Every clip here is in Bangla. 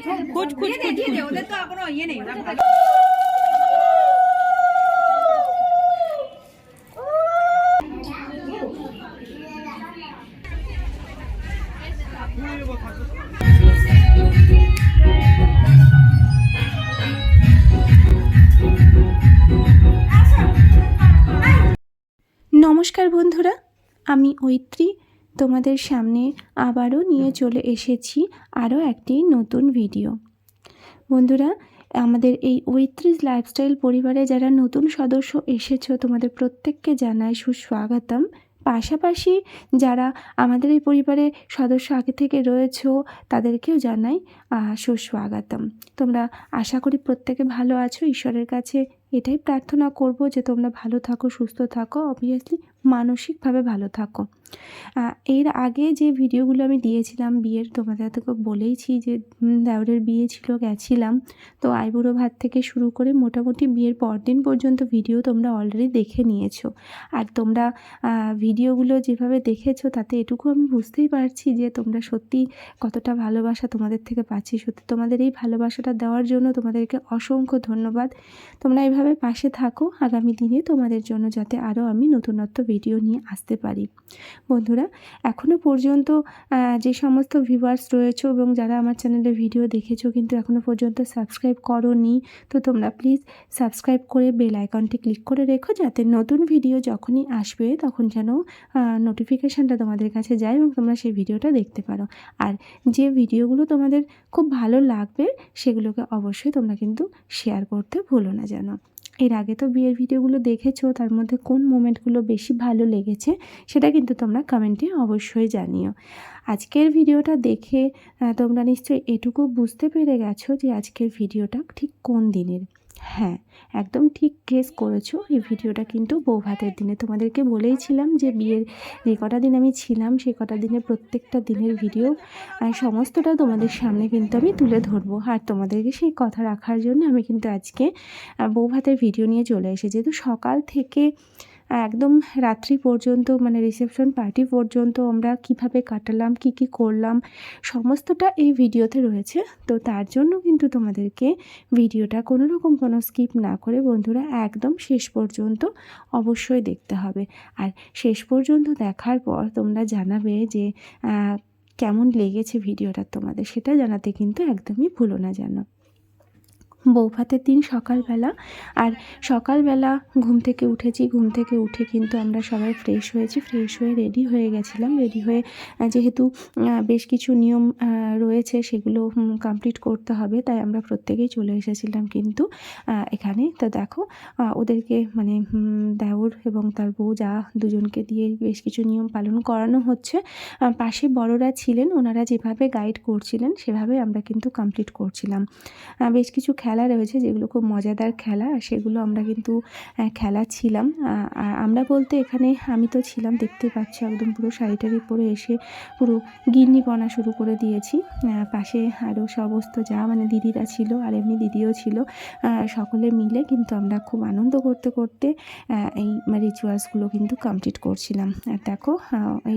খুঁজ খুঁজ খুঁজ ওদের তো কোনো ইয়ে নেই। নমস্কার বন্ধুরা, আমি ঐত্রী তোমাদের সামনে আবারও নিয়ে চলে এসেছি আরও একটি নতুন ভিডিও। বন্ধুরা, আমাদের এই ঐত্রীজ লাইফস্টাইল পরিবারে যারা নতুন সদস্য এসেছো তোমাদের প্রত্যেককে জানাই সুস্বাগতম। পাশাপাশি যারা আমাদের এই পরিবারে সদস্য আগে থেকে রয়েছো তাদেরকেও জানাই সুস্বাগতম। তোমরা আশা করি প্রত্যেকে ভালো আছো। ঈশ্বরের কাছে এটাই প্রার্থনা করব যে তোমরা ভালো থাকো, সুস্থ থাকো, অবভিয়াসলি মানসিকভাবে ভালো থাকো। এর আগে যে ভিডিওগুলো আমি দিয়েছিলাম বিয়ের, তোমাদের তোকে বলেইছি যে দেওরের বিয়ে ছিল, গেছিলাম। তো আইবুড়ো ভাত থেকে শুরু করে মোটামুটি বিয়ের পরদিন পর্যন্ত ভিডিও তোমরা অলরেডি দেখে নিয়েছো। আর তোমরা ভিডিওগুলো যেভাবে দেখেছো তাতে এটুকু আমি বুঝতেই পারছি যে তোমরা সত্যি কতটা ভালোবাসা তোমাদের থেকে পাচ্ছি। সত্যি তোমাদের এই ভালোবাসাটা দেওয়ার জন্য তোমাদেরকে অসংখ্য ধন্যবাদ। তোমরা এইভাবে পাশে থাকো, আগামী দিনে তোমাদের জন্য যাতে আরও আমি নতুনত্ব ভিডিও নিয়ে আসতে পারি। বন্ধুরা, এখনও পর্যন্ত যে সমস্ত ভিউয়ার্স রয়েছে এবং যারা আমার চ্যানেলে ভিডিও দেখেছো কিন্তু এখনও পর্যন্ত সাবস্ক্রাইব করোনি, তো তোমরা প্লিজ সাবস্ক্রাইব করে বেল আইকনটি ক্লিক করে রেখো, যাতে নতুন ভিডিও যখনই আসবে তখন যেন নোটিফিকেশানটা তোমাদের কাছে যায় এবং তোমরা সেই ভিডিওটা দেখতে পারো। আর যে ভিডিওগুলো তোমাদের খুব ভালো লাগবে সেগুলোকে অবশ্যই তোমরা কিন্তু শেয়ার করতে ভুলো না যেন। এর আগে তো বিয়ের ভিডিওগুলো দেখেছো, তার মধ্যে কোন মোমেন্টগুলো বেশি ভালো লেগেছে সেটা কিন্তু তোমরা কমেন্টে অবশ্যই জানিও। আজকের ভিডিওটা দেখে তোমরা নিশ্চয়ই এটুকু বুঝতে পেরে গেছো যে আজকের ভিডিওটা ঠিক কোন দিনের। হ্যাঁ, একদম ঠিক গেস করেছো, এই ভিডিওটা কিন্তু বৌভাতের দিনে। তোমাদেরকে বলেইছিলাম যে বিয়ের যে কটা দিন আমি ছিলাম সেই কটা দিনের প্রত্যেকটা দিনের ভিডিও সমস্তটা তোমাদের সামনে কিন্তু আমি তুলে ধরবো। আর তোমাদেরকে সেই কথা রাখার জন্য আমি কিন্তু আজকে বৌভাতের ভিডিও নিয়ে চলে এসেছি। যেহেতু সকাল থেকে একদম রাত্রি পর্যন্ত মানে রিসেপশন পার্টি পর্যন্ত আমরা কিভাবে কাটালাম, কি কি করলাম, সমস্তটা এই ভিডিওতে রয়েছে। তো তার জন্য কিন্তু তোমাদেরকে ভিডিওটা কোনো রকম কোনো স্কিপ না করে বন্ধুরা একদম শেষ পর্যন্ত অবশ্যই দেখতে হবে। আর শেষ পর্যন্ত দেখার পর তোমরা জানাবে যে কেমন লেগেছে ভিডিওটা তোমাদের, সেটা জানাতে কিন্তু একদমই ভুলো না যেন। বৌভাতের দিন সকালবেলা, আর সকালবেলা ঘুম থেকে উঠেছি, ঘুম থেকে উঠে কিন্তু আমরা সবাই ফ্রেশ হয়েছি, ফ্রেশ হয়ে রেডি হয়ে গেছিলাম। রেডি হয়ে যেহেতু বেশ কিছু নিয়ম রয়েছে সেগুলো কমপ্লিট করতে হবে, তাই আমরা প্রত্যেকেই চলে এসেছিলাম কিন্তু এখানে। তো দেখো ওদেরকে মানে দেওর এবং তার বউ যা দুজনকে দিয়ে বেশ কিছু নিয়ম পালন করানো হচ্ছে। পাশে বড়রা ছিলেন, ওনারা যেভাবে গাইড করছিলেন সেভাবে আমরা কিন্তু কমপ্লিট করছিলাম। বেশ কিছু খেলা রয়েছে যেগুলো খুব মজাদার খেলা, সেগুলো আমরা কিন্তু খেলাচ্ছিলাম। আমরা বলতে এখানে আমি তো ছিলাম, দেখতে পাচ্ছি একদম পুরো শাড়ি টাড়ি পরে এসে পুরো গিন্নিপনা শুরু করে দিয়েছি। পাশে আরও সমস্ত যা মানে দিদিরা ছিল আর এমনি দিদিও ছিল, সকলে মিলে কিন্তু আমরা খুব আনন্দ করতে করতে এই রিচুয়ালসগুলো কিন্তু কমপ্লিট করছিলাম। আর দেখো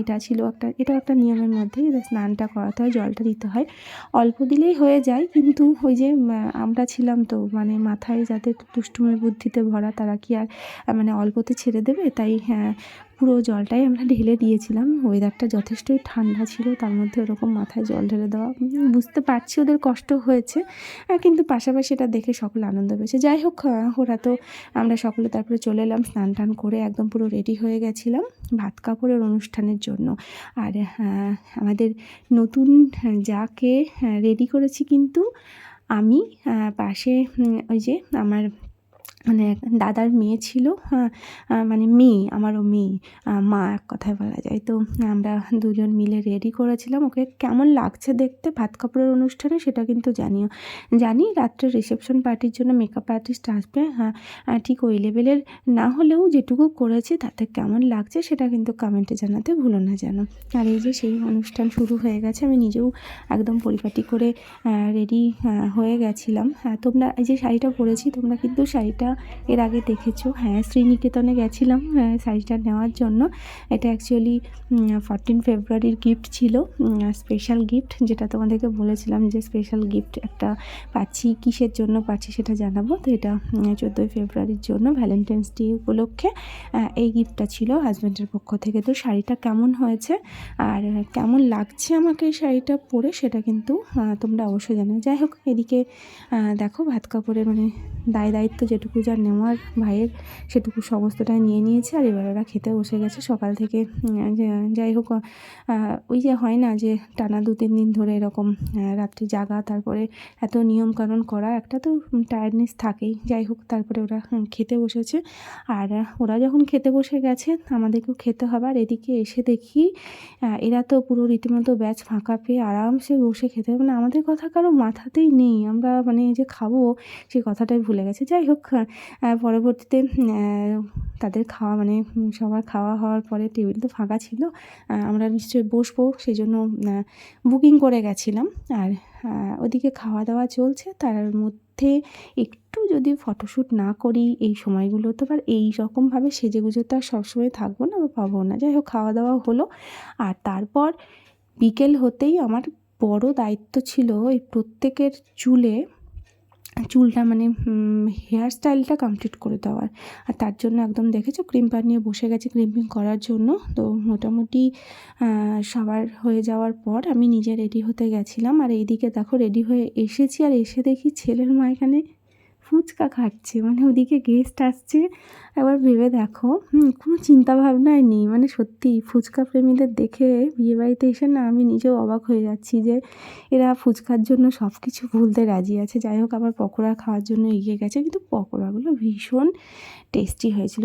এটা ছিল এটাও একটা নিয়মের মধ্যে, স্নানটা করাতে হয়, জলটা দিতে হয়, অল্প দিলেই হয়ে যায়। কিন্তু ওই যে আমরা ছিলাম তো মানে মাথায় যাদের দুষ্টুমি বুদ্ধিতে ভরা, তারা কি আর মানে অল্পতে ছেড়ে দেবে, তাই পুরো জলটাই আমরা ঢেলে দিয়েছিলাম। ওয়েদারটা যথেষ্টই ঠান্ডা ছিল, তার মধ্যে ওরকম মাথায় জল ঢেলে দেওয়া, বুঝতে পারছি ওদের কষ্ট হয়েছে, কিন্তু পাশাপাশি এটা দেখে সকলে আনন্দ পেয়েছে। যাই হোক, ওরা তো আমরা সকলে তারপরে চলে এলাম স্নান টান করে, একদম পুরো রেডি হয়ে গেছিলাম ভাত কাপড়ের অনুষ্ঠানের জন্য। আর আমাদের নতুন যাকে রেডি করেছি কিন্তু আমি। পাশে ওই যে আমার মানে দাদার মেয়ে ছিল, মানে মেয়ে, আমারও মেয়ে, মা এক কথায় বলা যায়। তো আমরা দুজন মিলে রেডি করেছিলাম। ওকে কেমন লাগছে দেখতে ভাত কাপড়ের অনুষ্ঠানে সেটা কিন্তু জানি রাত্রে রিসেপশন পার্টির জন্য মেকআপ আর্টিস্ট আসবে। ঠিক ওই লেভেলের না হলেও যেটুকু করেছি তাতে কেমন লাগছে সেটা কিন্তু কমেন্টে জানাতে ভুলো না যেন। আর এই যে সেই অনুষ্ঠান শুরু হয়ে গেছে, আমি নিজেও একদম পরিপাটি করে রেডি হয়ে গেছিলাম। তোমরা এই যে শাড়িটা পরেছি, তোমরা কিন্তু শাড়িটা এর আগে দেখেছো। হ্যাঁ, শ্রীনিকেতনে গেছিলাম শাড়িটা নেওয়ার জন্য। এটা অ্যাকচুয়ালি 14 ফেব্রুয়ারির গিফট ছিল, স্পেশাল গিফট, যেটা তোমাদেরকে বলেছিলাম যে স্পেশাল গিফট একটা পাচ্ছি। কিসের জন্য পাচ্ছি সেটা জানাবো। তো এটা 14 ফেব্রুয়ারির জন্য ভ্যালেন্টাইন্স ডে উপলক্ষে এই গিফটটা ছিল হাজব্যান্ডের পক্ষ থেকে। তো শাড়িটা কেমন হয়েছে আর কেমন লাগছে আমাকে এই শাড়িটা পরে সেটা কিন্তু তোমরা অবশ্যই জানো। যাই হোক, এদিকে দেখো ভাত কাপড়ের মানে দায়িত্ব যেটুকু যা নেওয়ার ভাইয়ের সেটুকু সমস্তটাই নিয়ে নিয়েছে। আর এবার ওরা খেতে বসে গেছে সকাল থেকে। যাই হোক, ওই যে হয় না যে টানা 2-3 দিন ধরে এরকম রাত্রি জাগা, তারপরে এত নিয়মকানুন করা, একটা তো টায়ার্ডনেস থাকেই। যাই হোক, তারপরে ওরা খেতে বসেছে। আর ওরা যখন খেতে বসে গেছে আমাদেরকেও খেতে হবে। আর এদিকে এসে দেখি এরা তো পুরো রীতিমতো ব্যাচ ফাঁকা পেয়ে আরামসে বসে খেতে হবে। মানে আমাদের কথা কারো মাথাতেই নেই, আমরা মানে যে খাবো সেই কথাটাই ভুলে গেছে। যাই হোক, পরবর্তীতে তাদের খাওয়া মানে সবার খাওয়া হওয়ার পরে টেবিল তো ফাঁকা ছিল, আমরা নিশ্চয়ই বসবো সেই জন্য বুকিং করে গেছিলাম। আর ওদিকে খাওয়া দাওয়া চলছে, তার মধ্যে একটু যদি ফটোশ্যুট না করি এই সময়গুলো, তো আর এই রকমভাবে সেজেগুজে তো আর সবসময় থাকবো না বা পাবো না। যাই হোক, খাওয়া দাওয়া হলো। আর তারপর বিকেল হতেই আমার বড় দায়িত্ব ছিল এই প্রত্যেকের চুলটা মানে হেয়ার স্টাইলটা কমপ্লিট করে দেওয়ার। আর তার জন্য একদম দেখেছো ক্রিম্পার নিয়ে বসে গেছে ক্রিম্পিং করার জন্য। তো মোটামুটি সবার হয়ে যাওয়ার পর আমি নিজে রেডি হতে গেছিলাম। আর এইদিকে দেখো রেডি হয়ে এসেছি, আর এসে দেখি ছেলের মা এখানে ফুচকা খাচ্ছে, মানে ওদিকে গেস্ট আসছে। এবার ভেবে দেখো, কোনো চিন্তাভাবনাই নেই। মানে সত্যি ফুচকা প্রেমীদের দেখে বিয়েবাড়িতে এসে না আমি নিজেও অবাক হয়ে যাচ্ছি যে এরা ফুচকার জন্য সব কিছু ভুলতে রাজি আছে। যাই হোক, আবার পকোড়া খাওয়ার জন্য এগিয়ে গেছে, কিন্তু পকোড়াগুলো ভীষণ টেস্টি হয়েছিল।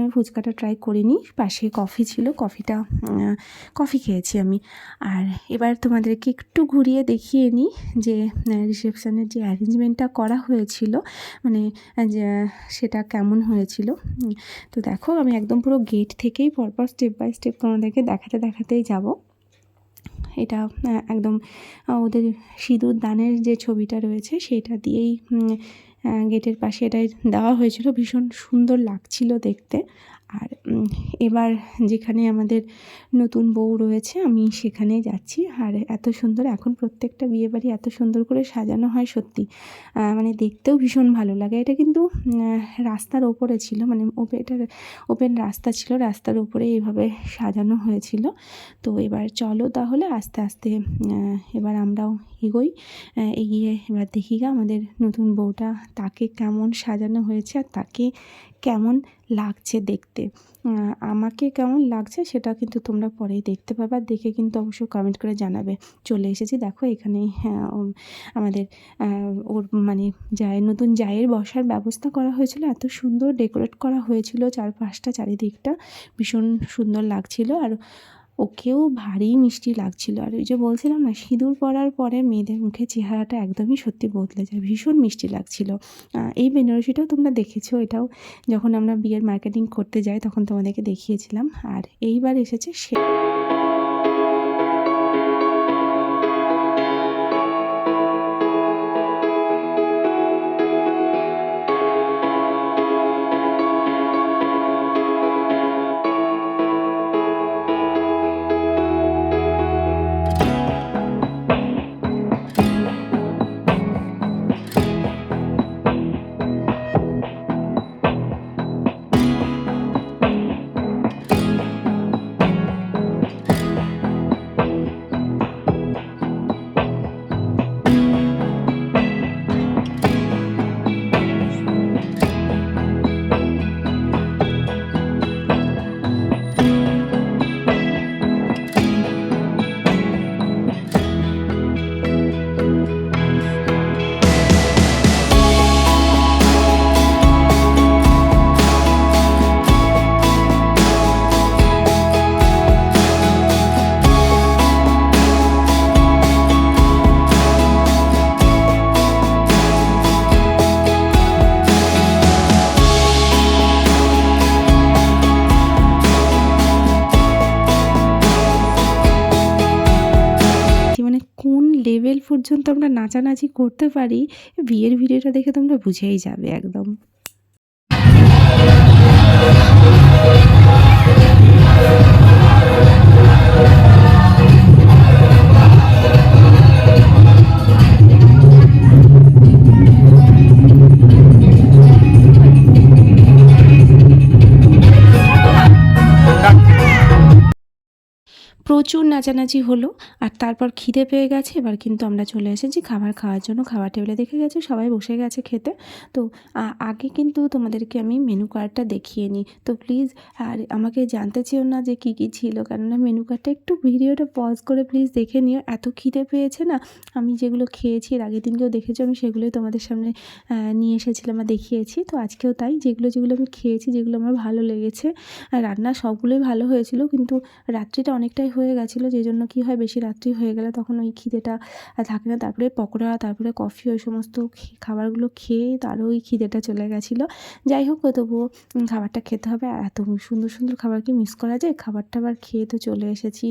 আমি ফুচকাটা ট্রাই করিনি। পাশে কফি ছিল, কফি খেয়েছি আমি। আর এবার তোমাদেরকে একটু ঘুরিয়ে দেখিয়ে নিই যে রিসেপশনের যে অ্যারেঞ্জমেন্টটা করা হয়েছিল, মানে সেটা কেমন হয়েছিল। তো দেখো, আমি একদম পুরো গেট থেকেই পরপর স্টেপ বাই স্টেপ তোমাদেরকে দেখাতেই যাব। এটা একদম ওদের সিঁদুর দানের যে ছবিটা রয়েছে সেটা দিয়েই গেটের পাশে এটাই দেওয়া হয়েছিল। ভীষণ সুন্দর লাগছিল দেখতে। আর এবার যেখানে আমাদের নতুন বউ রয়েছে আমি সেখানেই যাচ্ছি। আর এত সুন্দর এখন প্রত্যেকটা বিয়েবাড়ি এত সুন্দর করে সাজানো হয়, সত্যি মানে দেখতেও ভীষণ ভালো লাগে। এটা কিন্তু রাস্তার ওপরে ছিল, মানে এটা ওপেন রাস্তা ছিল, রাস্তার উপরে এইভাবে সাজানো হয়েছিল। তো এবার চলো তাহলে আস্তে আস্তে এবার আমরাও এগিয়ে এবার দেখি আমাদের নতুন বউটা, তাকে কেমন সাজানো হয়েছে আর তাকে কেমন লাগছে দেখতে। আমাকে কেমন লাগছে সেটা কিন্তু তোমরা পরেই দেখতে পাবে, দেখে কিন্তু অবশ্যই কমেন্ট করে জানাবে। চলে এসেছি দেখো এখানে, আমাদের ওর মানে নতুন জায়ের বসার ব্যবস্থা করা হয়েছিল। এত সুন্দর ডেকোরেট করা হয়েছিল চারপাশটা, চারিদিকটা ভীষণ সুন্দর লাগছিল। আর ওকেও ভারী মিষ্টি লাগছিল। আর ওই যে বলছিলাম না, সিঁদুর পরার পরে মেয়েদের মুখে চেহারাটা একদমই সত্যি বদলে যায়, ভীষণ মিষ্টি লাগছিল। এই বেনারসিটাও তোমরা দেখেছো, এটাও যখন আমরা বিয়ের মার্কেটিং করতে যাই তখন তোমাদেরকে দেখিয়েছিলাম। আর এইবার এসেছে লেভেল পর্যন্ত আমরা নাচানাচি করতে পারি, বিয়ের ভিডিওটা দেখে তোমরা বুঝেই যাবে একদম। প্রচুর নাচানাচি হলো আর তারপর খিদে পেয়ে গেছে। এবার কিন্তু আমরা চলে এসেছি খাবার খাওয়ার জন্য। খাবার টেবিলে দেখে গেছে সবাই বসে গেছে খেতে। তো আগে কিন্তু তোমাদেরকে আমি মেনু কার্ডটা দেখিয়ে নিই। তো প্লিজ আর আমাকে জানতে চেও না যে কী কী ছিল, কেননা মেনু কার্ডটা একটু ভিডিওটা পজ করে প্লিজ দেখে নিও। এত খিদে পেয়েছে না, আমি যেগুলো খেয়েছি এর আগের দিনকেও দেখেছো, আমি সেগুলোই তোমাদের সামনে নিয়ে এসেছিলাম আর দেখিয়েছি। তো আজকেও তাই, যেগুলো আমি খেয়েছি, যেগুলো আমার ভালো লেগেছে। রান্না সবগুলোই ভালো হয়েছিল, কিন্তু রাত্রিটা অনেকটাই হয়ে গেছিলো, যে জন্য কী হয়, বেশি রাত্রি হয়ে গেলে তখন ওই খিদেটা থাকে না। তারপরে পকোড়া, তারপরে কফি, ওই সমস্ত খাবারগুলো খেয়ে তারও ওই খিদেটা চলে গেছিলো। যাই হোক, তবুও খাবারটা খেতে হবে। আর এত সুন্দর সুন্দর খাবার কি মিস করা যায়? খাবারটা আবার খেয়ে তো চলে এসেছি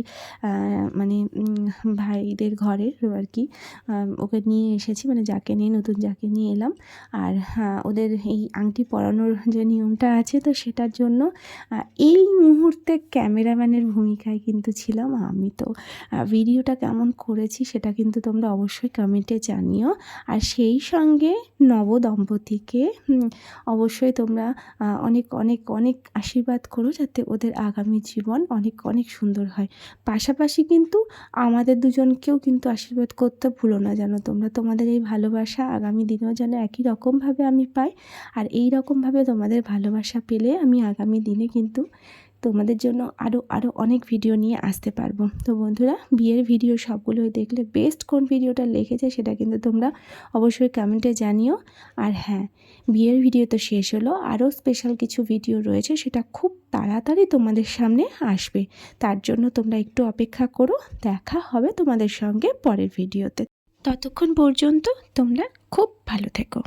মানে ভাইদের ঘরে আর কি, ওকে নিয়ে এসেছি, মানে যাকে নিয়ে, নতুন যাকে নিয়ে এলাম। আর ওদের এই আংটি পরানোর যে নিয়মটা আছে, তো সেটার জন্য এই মুহূর্তে ক্যামেরাম্যানের ভূমিকায় কিন্তু ছিলাম আমি। তো ভিডিওটা কেমন করেছি সেটা কিন্তু তোমরা অবশ্যই কমেন্টে জানিও। আর সেই সঙ্গে নবদম্পতিকে অবশ্যই তোমরা অনেক অনেক অনেক আশীর্বাদ করো, যাতে ওদের আগামী জীবন অনেক অনেক সুন্দর হয়। পাশাপাশি কিন্তু আমাদের দুজনকেও কিন্তু আশীর্বাদ করতে ভুলো না, যেন তোমরা তোমাদের এই ভালোবাসা আগামী দিনেও যেন একই রকমভাবে আমি পাই। আর এই রকমভাবে তোমাদের ভালোবাসা পেলে আমি আগামী দিনে কিন্তু তোমাদের জন্য আরও আরও অনেক ভিডিও নিয়ে আসতে পারবো। তো বন্ধুরা, বিয়ের ভিডিও সবগুলোই দেখলে বেস্ট কোন ভিডিওটা লেগেছে সেটা কিন্তু তোমরা অবশ্যই কমেন্টে জানিও। আর হ্যাঁ, বিয়ের ভিডিও তো শেষ হলো, আরও স্পেশাল কিছু ভিডিও রয়েছে, সেটা খুব তাড়াতাড়ি তোমাদের সামনে আসবে। তার জন্য তোমরা একটু অপেক্ষা করো, দেখা হবে তোমাদের সঙ্গে পরের ভিডিওতে। ততক্ষণ পর্যন্ত তোমরা খুব ভালো থেকো।